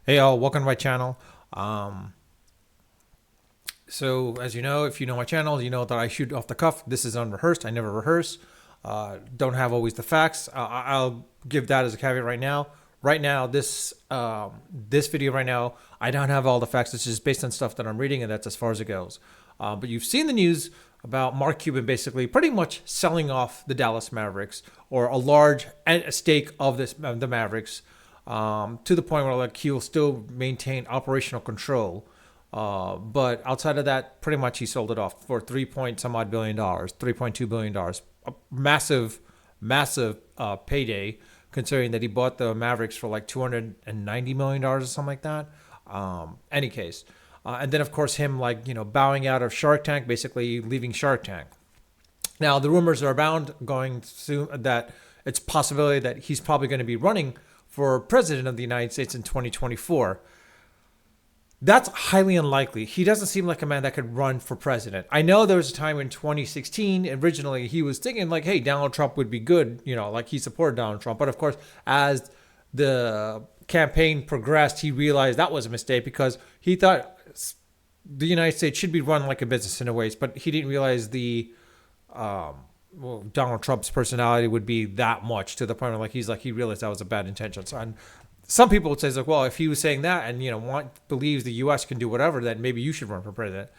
Hey all, welcome to my channel. So as you know, if you know my channel, you know that I shoot off the cuff. This is unrehearsed. I never rehearse. Don't have always the facts. I'll give that as a caveat right now. Right now, this video right now, I don't have all the facts. It's just based on stuff that I'm reading, and that's as far as it goes. But you've seen the news about Mark Cuban basically pretty much selling off the Dallas Mavericks or a large stake of the Mavericks to the point where like he'll still maintain operational control. But outside of that, pretty much he sold it off for 3 point some odd billion dollars, $3.2 billion, a massive payday, considering that he bought the Mavericks for like $290 million or something like that. Any case, and then of course him like bowing out of Shark Tank, basically leaving Shark Tank. Now the rumors are abound going soon that it's a possibility that he's probably going to be running for president of the United States in 2024. That's highly unlikely. He doesn't seem like a man that could run for president. I know there was a time in 2016, originally, he was thinking like, hey, Donald Trump would be good, like he supported Donald Trump. But of course, as the campaign progressed, he realized that was a mistake because he thought the United States should be run like a business in a way, but he didn't realize Donald Trump's personality would be that much to the point where he realized that was a bad intention. So, and some people would say like, well, if he was saying that and believes the U.S. can do whatever, then maybe you should run for president.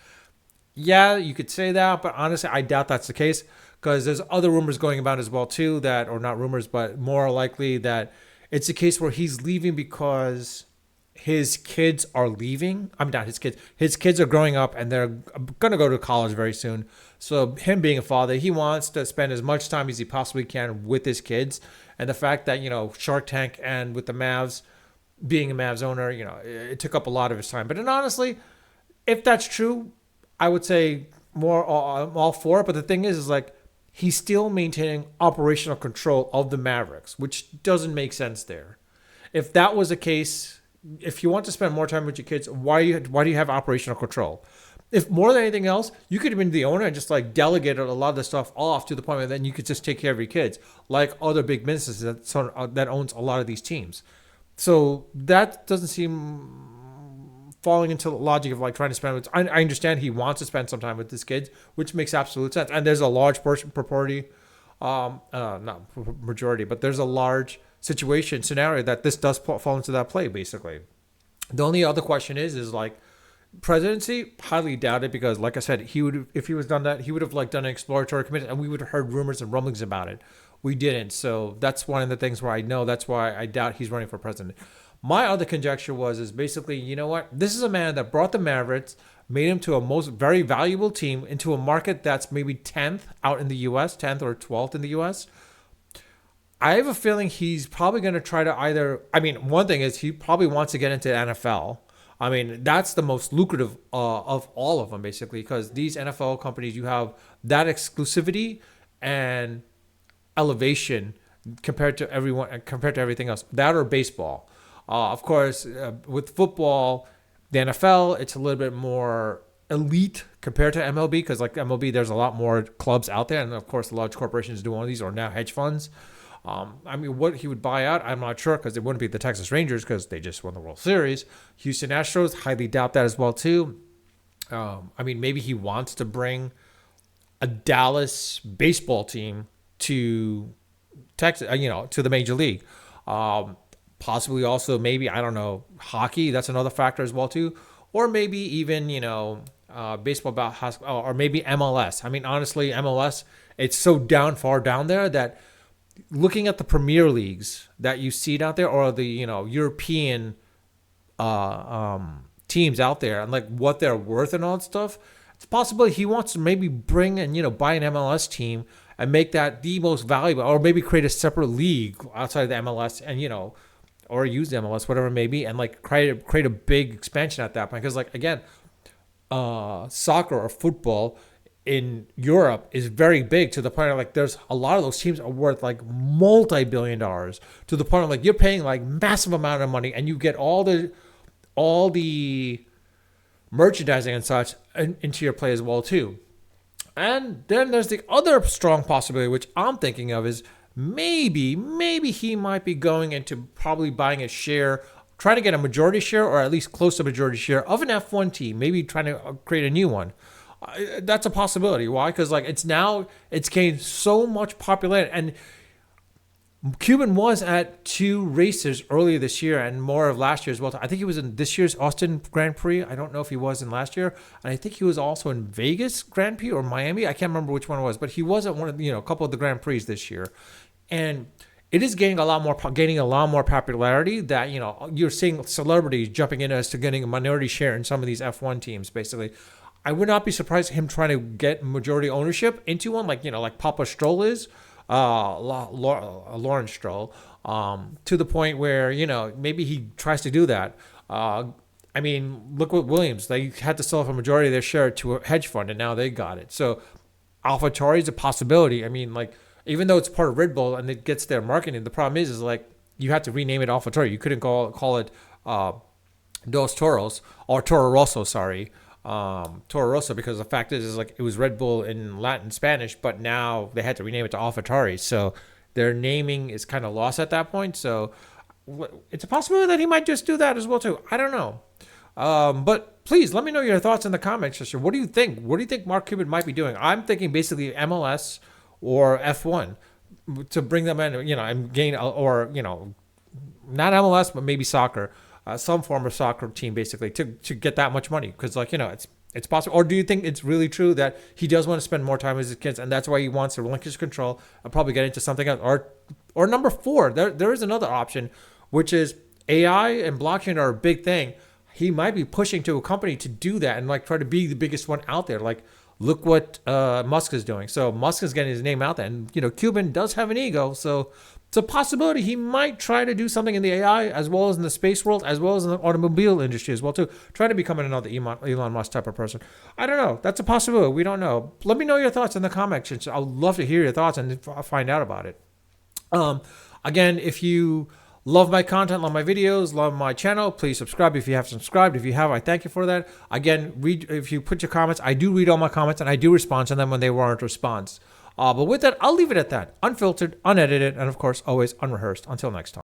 Yeah, you could say that, but honestly, I doubt that's the case because there's other rumors going about as well too that, or not rumors, but more likely that it's a case where he's leaving because his kids are leaving. I mean, not his kids. His kids are growing up and they're going to go to college very soon. So him being a father, he wants to spend as much time as he possibly can with his kids. And the fact that, Shark Tank and with the Mavs, being a Mavs owner, it took up a lot of his time. But then honestly, if that's true, I would say I'm all for it. But the thing is like, he's still maintaining operational control of the Mavericks, which doesn't make sense there. If that was the case, if you want to spend more time with your kids, why do you have operational control? If more than anything else, you could have been the owner and just like delegated a lot of the stuff off to the point where then you could just take care of your kids, like other big businesses that owns a lot of these teams. So that doesn't seem falling into the logic of like trying to spend. I understand he wants to spend some time with his kids, which makes absolute sense. And there's a large proportion, not majority, but there's a large situation scenario that this does fall into that play basically. The only other question is like presidency, highly doubted because like I said, he would, if he was done that, he would have like done an exploratory committee and we would have heard rumors and rumblings about it. We didn't. So that's one of the things where I know that's why I doubt he's running for president. My other conjecture is basically, you know what? This is a man that brought the Mavericks, made him to a most very valuable team into a market that's maybe 10th out in the US, 10th or 12th in the US. I have a feeling he's probably going to try to either. I mean, one thing is he probably wants to get into the NFL. I mean, that's the most lucrative of all of them, basically, because these NFL companies, you have that exclusivity and elevation compared to everything else. That or baseball. Of course, with football, the NFL, it's a little bit more elite compared to MLB because like MLB, there's a lot more clubs out there, and of course, large corporations do one of these, or now hedge funds. I mean, what he would buy out, I'm not sure because it wouldn't be the Texas Rangers because they just won the World Series. Houston Astros, highly doubt that as well too. I mean, maybe he wants to bring a Dallas baseball team to Texas, to the major league. Possibly also maybe, I don't know, hockey. That's another factor as well too. Or maybe even baseball about or maybe MLS. I mean, honestly, MLS, it's so far down there that looking at the Premier Leagues that you see out there, or the European teams out there, and like what they're worth and all that stuff, it's possible he wants to maybe bring and buy an MLS team and make that the most valuable, or maybe create a separate league outside of the MLS, and or use the MLS, whatever it may be, and like create a big expansion at that point. Because like again, soccer or football in Europe is very big to the point of like there's a lot of those teams are worth like multi-billion dollars to the point of like you're paying like massive amount of money and you get all the merchandising and such into your play as well too. And then there's the other strong possibility which I'm thinking of is maybe he might be going into probably buying a share trying to get a majority share or at least close to majority share of an F1 team, maybe trying to create a new one. That's a possibility. Why? Because like it's gained so much popularity, and Cuban was at 2 races earlier this year and more of last year as well. I think he was in this year's Austin Grand Prix. I don't know if he was in last year. And I think he was also in Vegas Grand Prix or Miami. I can't remember which one it was, but he was at one of, a couple of the Grand Prix this year. And it is gaining a lot more popularity that, you're seeing celebrities jumping in as to getting a minority share in some of these F1 teams, basically. I would not be surprised him trying to get majority ownership into one, like Papa Stroll is. Lawrence Stroll, to the point where, maybe he tries to do that. Look what Williams, they had to sell off a majority of their share to a hedge fund, and now they got it. So AlphaTauri is a possibility. Even though it's part of Red Bull and it gets their marketing, the problem is you have to rename it AlphaTauri. You couldn't call it Dos Toros or Toro Rosso, sorry. Toro Rosso, because the fact is it was Red Bull in Latin Spanish, but now they had to rename it to AlphaTauri. So their naming is kind of lost at that point. So it's a possibility that he might just do that as well too. I don't know. But please let me know your thoughts in the comments section. What do you think? What do you think Mark Cuban might be doing? I'm thinking basically MLS or F1 to bring them in, and gain, or, not MLS, but maybe soccer. Some form of soccer team, basically, to get that much money, because it's possible. Or do you think it's really true that he does want to spend more time with his kids, and that's why he wants to relinquish control and probably get into something else? Or number 4, there is another option, which is AI and blockchain are a big thing. He might be pushing to a company to do that and try to be the biggest one out there. Look what Musk is doing. So Musk is getting his name out there, and Cuban does have an ego, so it's a possibility he might try to do something in the AI as well as in the space world, as well as in the automobile industry as well too. Try to become another Elon Musk type of person. I don't know. That's a possibility. We don't know. Let me know your thoughts in the comment section. I'd love to hear your thoughts and find out about it. Again, if you love my content, love my videos, love my channel, please subscribe if you haven't subscribed. If you have, I thank you for that. Again, if you put your comments, I do read all my comments and I do respond to them when they warrant response. But with that, I'll leave it at that. Unfiltered, unedited, and of course, always unrehearsed. Until next time.